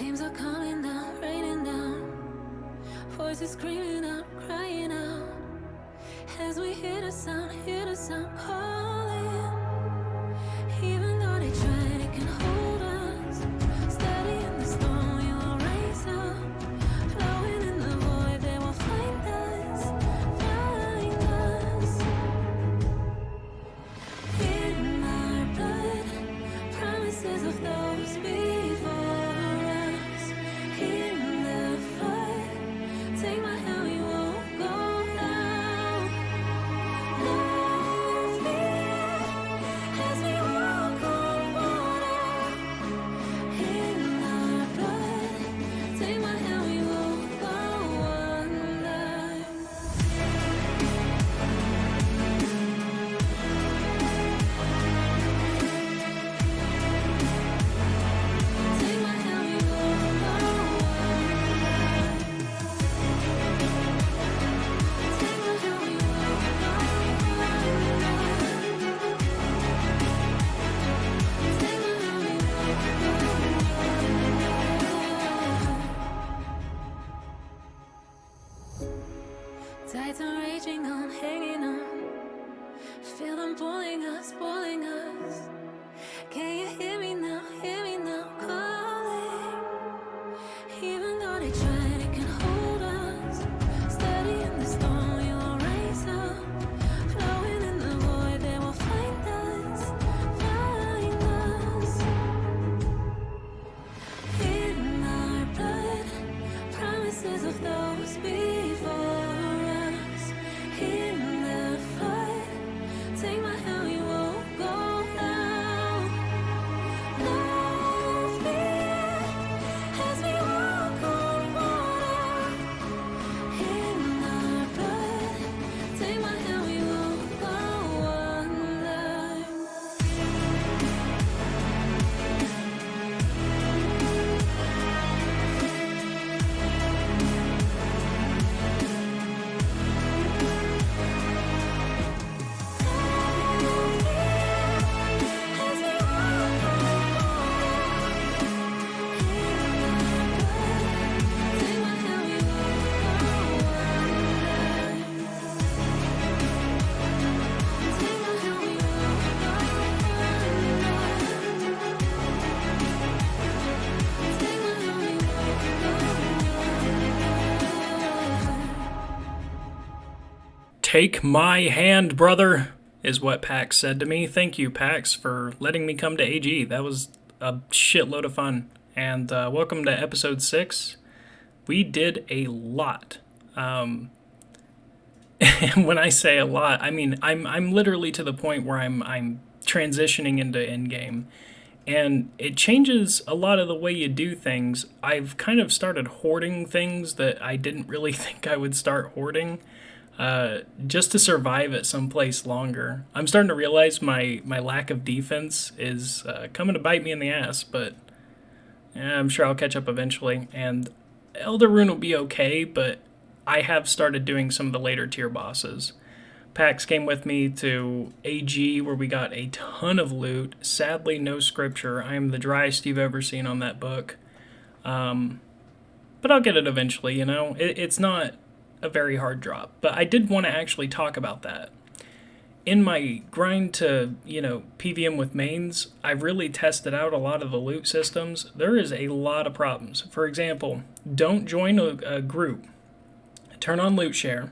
Flames are coming down, raining down. Voices screaming out, crying out. As we hear the sound calling. Even though they try, they can hold us. Steady in the storm, you will raise up. Flowing in the void, they will find us. Find us. In our blood, promises of those before us. In the flood, take my hand, we won't go down. No fear as we walk on water. In our blood, take my hand, we won't go under. Take my hand, we won't go under. Take my hand, we won't go under. Tides are raging on, hanging on. Feel them pulling us, pulling us. Can you hear me now, calling? Even though they try, they can hold us. Steady in the storm, you will raise up. Flowing in the void, they will find us. Find us. In our blood, promises of those before us. In the flood, take my hand, we won't go down. No fear as we walk on water. In our blood, take my hand, we won't go under. Take my hand, brother, is what Pax said to me. Thank you, Pax, for letting me come to AG. That was a shitload of fun. And welcome to episode 6. We did a lot. And when I say a lot, I mean I'm literally to the point where I'm transitioning into endgame. And it changes a lot of the way you do things. I've kind of started hoarding things that I didn't really think I would start hoarding. Just to survive at some place longer. I'm starting to realize my lack of defense is coming to bite me in the ass, but yeah, I'm sure I'll catch up eventually. And Elder Rune will be okay, but I have started doing some of the later tier bosses. Pax came with me to AG, where we got a ton of loot. Sadly, no scripture. I am the driest you've ever seen on that book. But I'll get it eventually, you know? It's not a very hard drop, but I did want to actually talk about that. In my grind to, PVM with mains, I've really tested out a lot of the loot systems. There is a lot of problems. For example, don't join a group, turn on loot share,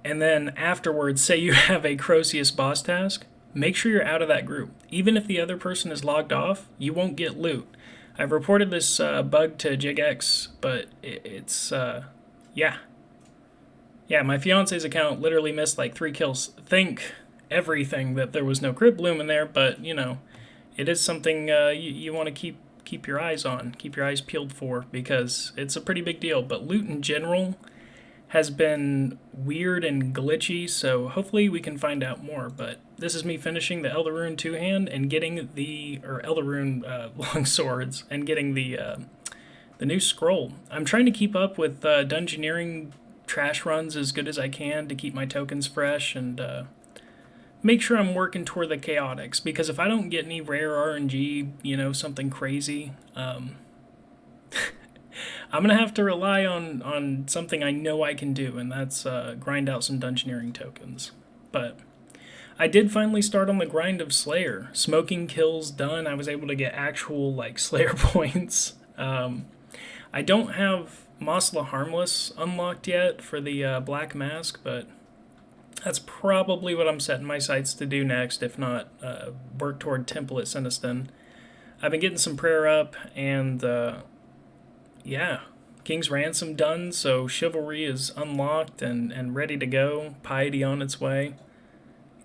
and then afterwards say you have a Croceus boss task, make sure you're out of that group. Even if the other person is logged off, you won't get loot. I've reported this bug to JigX, but it's Yeah, my fiance's account literally missed like 3 kills. Think everything that there was no crit bloom in there, but, it is something you want to keep your eyes on, keep your eyes peeled for, because it's a pretty big deal. But loot in general has been weird and glitchy, so hopefully we can find out more. But this is me finishing the Elder Rune 2-hand and getting Elder Rune long swords and getting the new scroll. I'm trying to keep up with dungeoneering trash runs as good as I can to keep my tokens fresh and make sure I'm working toward the chaotics, because if I don't get any rare RNG, something crazy, I'm going to have to rely on something I know I can do, and that's grind out some Dungeoneering tokens. But I did finally start on the grind of Slayer. Smoking kills done. I was able to get actual, like, Slayer points. I don't have Mosla Harmless unlocked yet for the Black Mask, but that's probably what I'm setting my sights to do next, if not work toward Temple at Siniston. I've been getting some prayer up, and yeah, King's Ransom done, so Chivalry is unlocked and ready to go. Piety on its way.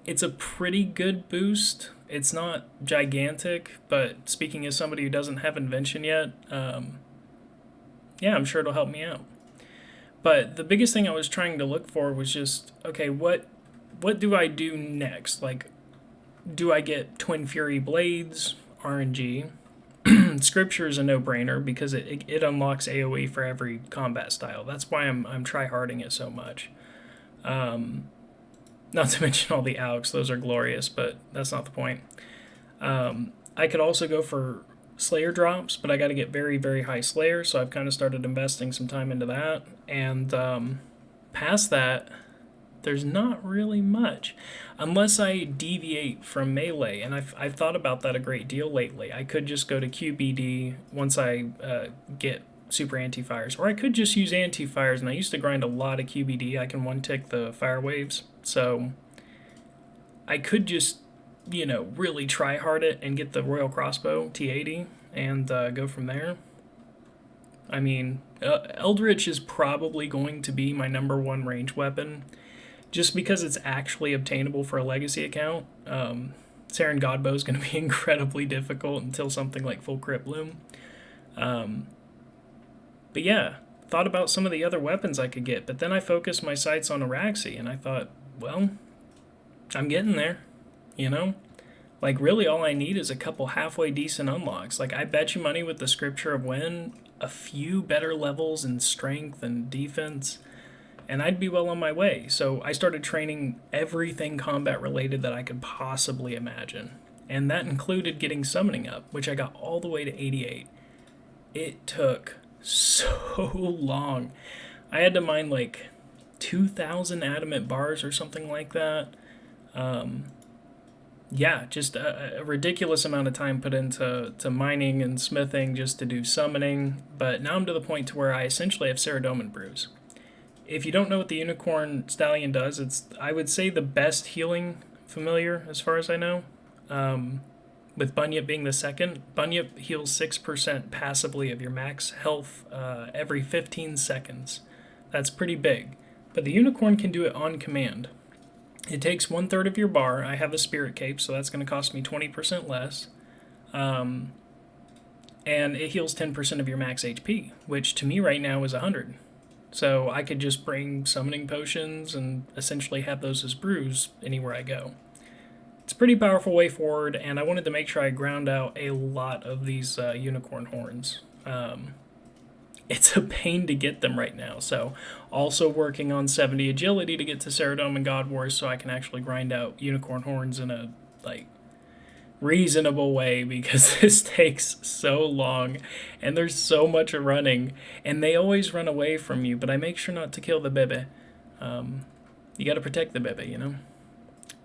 It's a pretty good boost. It's not gigantic, but speaking as somebody who doesn't have Invention yet, yeah, I'm sure it'll help me out. But the biggest thing I was trying to look for was just, okay, what do I do next? Like, do I get Twin Fury Blades, RNG? Scripture is a no-brainer because it unlocks AoE for every combat style. That's why I'm try-harding it so much. Not to mention all the Alex, those are glorious, but that's not the point. I could also go for Slayer drops, but I got to get very, very high Slayer, so I've kind of started investing some time into that. And past that, there's not really much. Unless I deviate from melee, and I've thought about that a great deal lately. I could just go to QBD once I get super anti-fires, or I could just use anti-fires, and I used to grind a lot of QBD. I can one-tick the fire waves, so I could just, really try hard it and get the Royal Crossbow T80 and go from there. I mean, Eldritch is probably going to be my number one range weapon, just because it's actually obtainable for a legacy account. Saren Godbow is going to be incredibly difficult until something like Full Crit Bloom. But yeah, thought about some of the other weapons I could get, but then I focused my sights on Araxi, and I thought, well, I'm getting there, Like, really all I need is a couple halfway decent unlocks. Like, I bet you money with the Scripture of Wind, a few better levels in strength and defense, and I'd be well on my way. So I started training everything combat related that I could possibly imagine. And that included getting summoning up, which I got all the way to 88. It took so long. I had to mine like 2,000 adamant bars or something like that. Yeah, just a ridiculous amount of time put into mining and smithing just to do summoning. But now I'm to the point to where I essentially have Ceridome Brews. If you don't know what the Unicorn Stallion does, it's, I would say, the best healing familiar as far as I know. With Bunyip being the second. Bunyip heals 6% passively of your max health every 15 seconds. That's pretty big. But the Unicorn can do it on command. It takes 1/3 of your bar. I have a Spirit Cape, so that's going to cost me 20% less. And it heals 10% of your max HP, which to me right now is 100. So I could just bring summoning potions and essentially have those as brews anywhere I go. It's a pretty powerful way forward, and I wanted to make sure I ground out a lot of these unicorn horns. It's a pain to get them right now, so also working on 70 agility to get to Ceridome and God Wars so I can actually grind out unicorn horns in a reasonable way, because this takes so long and there's so much running and they always run away from you, but I make sure not to kill the bebe. You got to protect the bebe,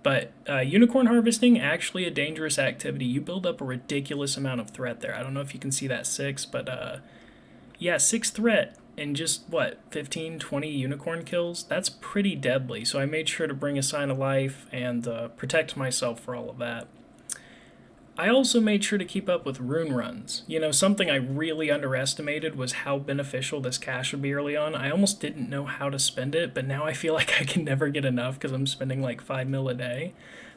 But unicorn harvesting, actually a dangerous activity. You build up a ridiculous amount of threat there. I don't know if you can see that 6, but yeah, 6 threat and just 15, 20 unicorn kills. That's pretty deadly. So I made sure to bring a Sign of Life and protect myself for all of that. I also made sure to keep up with rune runs. Something I really underestimated was how beneficial this cash would be early on. I almost didn't know how to spend it, but now I feel like I can never get enough because I'm spending like 5 mil a day.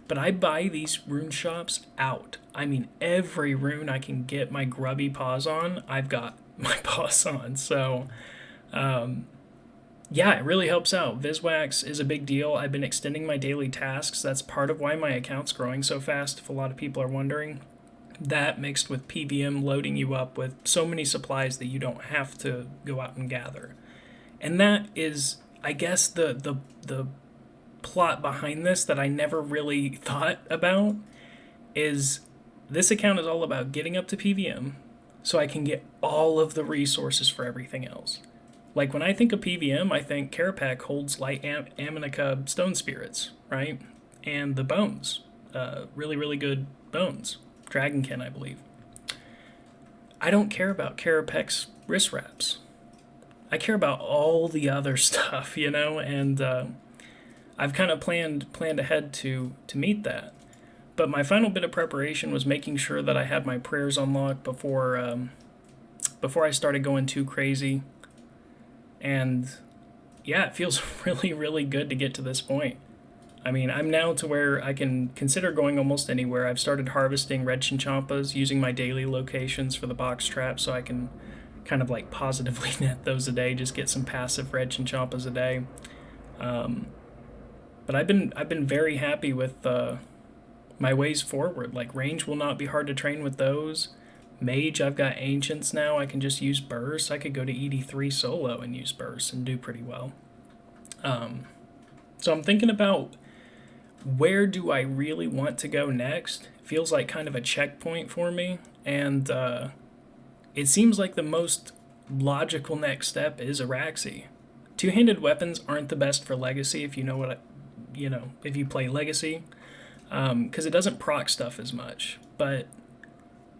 But I buy these rune shops out. I mean, every rune I can get my grubby paws on, I've got my paws on. So, yeah, it really helps out. Viswax is a big deal. I've been extending my daily tasks. That's part of why my account's growing so fast, if a lot of people are wondering. That mixed with PVM loading you up with so many supplies that you don't have to go out and gather. And that is, I guess, the plot behind this that I never really thought about is this account is all about getting up to PVM, so I can get all of the resources for everything else. Like when I think of PVM, I think Carapac holds light Amanica stone spirits, right? And the bones. Really, really good bones. Dragonkin, I believe. I don't care about Carapac's wrist wraps. I care about all the other stuff, you know, and I've kind of planned ahead to meet that. But my final bit of preparation was making sure that I had my prayers unlocked before I started going too crazy. And yeah, it feels really, really good to get to this point. I mean, I'm now to where I can consider going almost anywhere. I've started harvesting red chinchompas using my daily locations for the box trap so I can kind of like positively net those a day, just get some passive red chinchompas a day. But I've been very happy with my ways forward. Like range will not be hard to train with those. Mage, I've got ancients now. I can just use burst. I could go to ED3 solo and use burst and do pretty well. So I'm thinking about where do I really want to go next. It feels like kind of a checkpoint for me, and it seems like the most logical next step is Araxi. Two-handed weapons aren't the best for Legacy if you know what if you play Legacy, because it doesn't proc stuff as much. But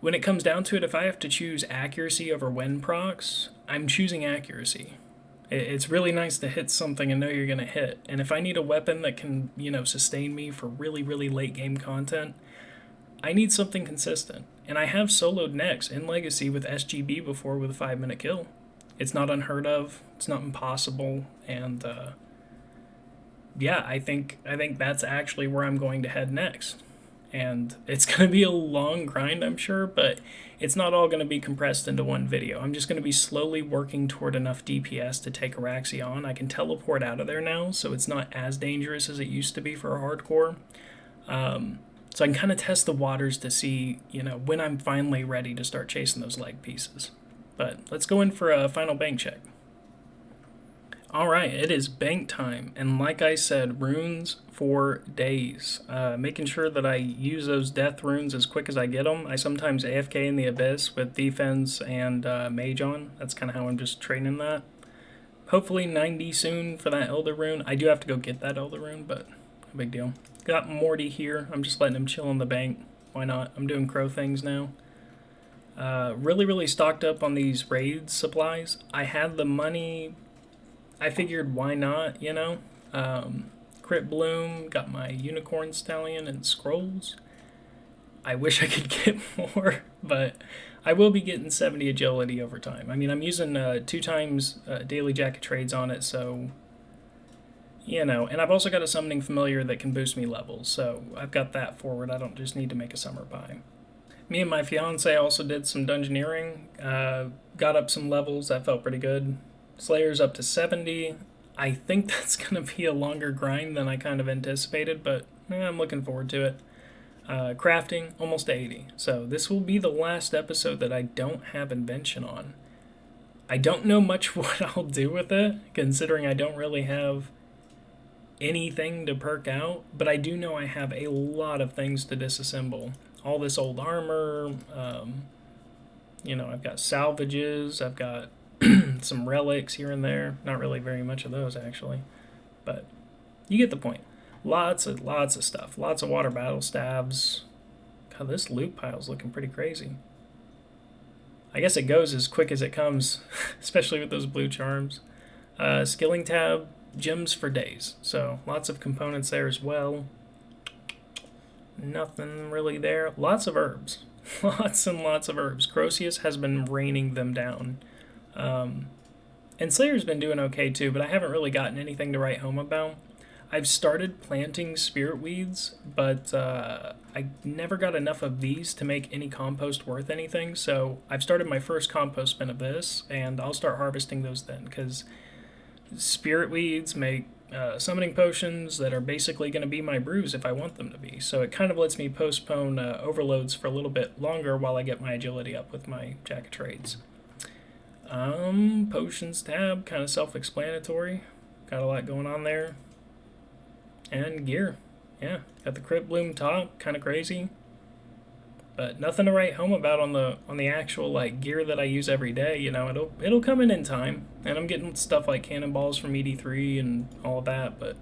when it comes down to it, if I have to choose accuracy over when procs, I'm choosing accuracy. It's really nice to hit something and know you're going to hit. And if I need a weapon that can, sustain me for really, really late game content, I need something consistent. And I have soloed Nex in Legacy with SGB before with a 5-minute kill. It's not unheard of. It's not impossible. And I think that's actually where I'm going to head next. And it's going to be a long grind, I'm sure, but it's not all going to be compressed into one video. I'm just going to be slowly working toward enough DPS to take Araxi on. I can teleport out of there now, so it's not as dangerous as it used to be for a hardcore. So I can kind of test the waters to see, when I'm finally ready to start chasing those leg pieces. But let's go in for a final bank check. Alright, it is bank time, and like I said, runes for days. Making sure that I use those death runes as quick as I get them. I sometimes AFK in the Abyss with defense and mage on. That's kind of how I'm just training that. Hopefully 90 soon for that Elder rune. I do have to go get that Elder rune, but no big deal. Got Morty here. I'm just letting him chill in the bank. Why not? I'm doing crow things now. Really, really stocked up on these raid supplies. I had the money. I figured, why not, Crit Bloom, got my Unicorn Stallion and Scrolls. I wish I could get more, but I will be getting 70 agility over time. I mean, I'm using 2 times daily jacket trades on it, so, and I've also got a summoning familiar that can boost me levels, so I've got that forward. I don't just need to make a summer buy. Me and my fiance also did some dungeoneering, got up some levels. That felt pretty good. Slayer's up to 70. I think that's going to be a longer grind than I kind of anticipated, but I'm looking forward to it. Crafting, almost 80. So this will be the last episode that I don't have invention on. I don't know much what I'll do with it, considering I don't really have anything to perk out, but I do know I have a lot of things to disassemble. All this old armor, I've got salvages, I've got some relics here and there. Not really very much of those, actually. But you get the point. Lots of stuff. Lots of water battle stabs. God, this loot pile's looking pretty crazy. I guess it goes as quick as it comes, especially with those blue charms. Skilling tab, gems for days. So lots of components there as well. Nothing really there. Lots of herbs. Lots and lots of herbs. Croceus has been raining them down. And Slayer's been doing okay too, but I haven't really gotten anything to write home about. I've started planting spirit weeds, but I never got enough of these to make any compost worth anything, so I've started my first compost bin of this, and I'll start harvesting those then, because spirit weeds make summoning potions that are basically going to be my brews if I want them to be, so it kind of lets me postpone overloads for a little bit longer while I get my agility up with my Jack of Trades. Potions tab, kind of self-explanatory. Got a lot going on there. And gear. Yeah, got the Crypt Bloom top, kind of crazy. But nothing to write home about on the actual like gear that I use every day. You know, it'll come in time, and I'm getting stuff like cannonballs from ED3 and all that. But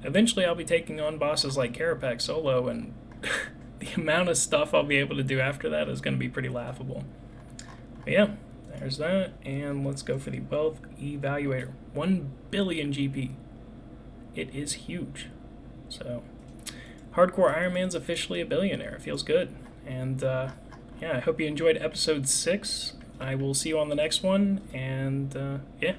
eventually, I'll be taking on bosses like Carapax Solo, and the amount of stuff I'll be able to do after that is going to be pretty laughable. But yeah, there's that, and let's go for the Wealth Evaluator. 1 billion GP. It is huge. So, Hardcore Iron Man's officially a billionaire. It feels good. And yeah, I hope you enjoyed episode 6. I will see you on the next one, and yeah.